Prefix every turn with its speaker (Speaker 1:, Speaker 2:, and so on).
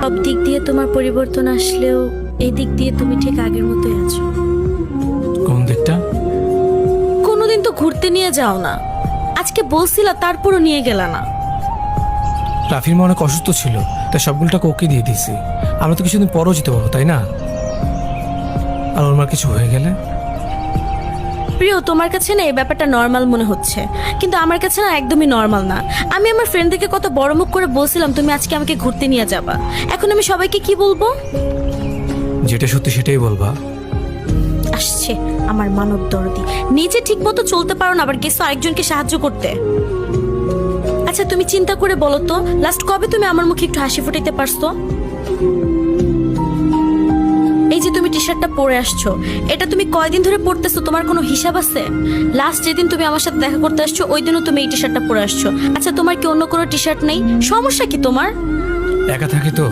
Speaker 1: সব দিক দিয়ে তোমার পরিবর্তন আসলেও এই দিক দিয়ে তুমি ঠিক আগের মতোই আছো।
Speaker 2: কোন দিকটা?
Speaker 1: কোনোদিন তো ঘুরতে নিয়ে যাও না, আজকে বলছিলা তারপরও নিয়ে গেলা না।
Speaker 2: রাফির মা অনেক অসুস্থ ছিল, তাই সবগুলো টাকা ওকে দিয়ে দিয়েছি। আমরা তো কিছুদিন পরও যেতে পারবো, তাই না? আর ওর মার কিছু হয়ে গেলে?
Speaker 1: প্রিয়, তোমার কাছে না এই ব্যাপারটা নর্মাল মনে হচ্ছে, কিন্তু আমার কাছে না একদমই নর্মাল না। আমি আমার ফ্রেন্ডদেরকে কত বড় মুখ করে বলছিলাম তুমি আজকে আমাকে ঘুরতে নিয়ে যাবা, এখন আমি সবাইকে কি বলবো?
Speaker 2: যেটা সত্যি সেটাই বলবা।
Speaker 1: আসছে আমার মানব দরদি, নিজে ঠিক মতো চলতে পারো না, আবার গেছো আরেকজনকে সাহায্য করতে। আচ্ছা তুমি চিন্তা করে বলো তো, লাস্ট কবে তুমি আমার মুখে একটু হাসি ফুটাইতে পারছো? এই যে তুমি টি শার্টটা পরে আসছো, এটা তুমি কয়দিন ধরে পরতেছো, তোমার কোনো হিসাব আছে? লাস্ট যেদিন তুমি আমার সাথে দেখা করতে আসছো ওই দিনও তুমি এই টি শার্টটা পরে আসছো। আচ্ছা তোমার কি অন্য কোনো টি শার্ট নেই? সমস্যা কি তোমার?
Speaker 2: একা থাকি তো,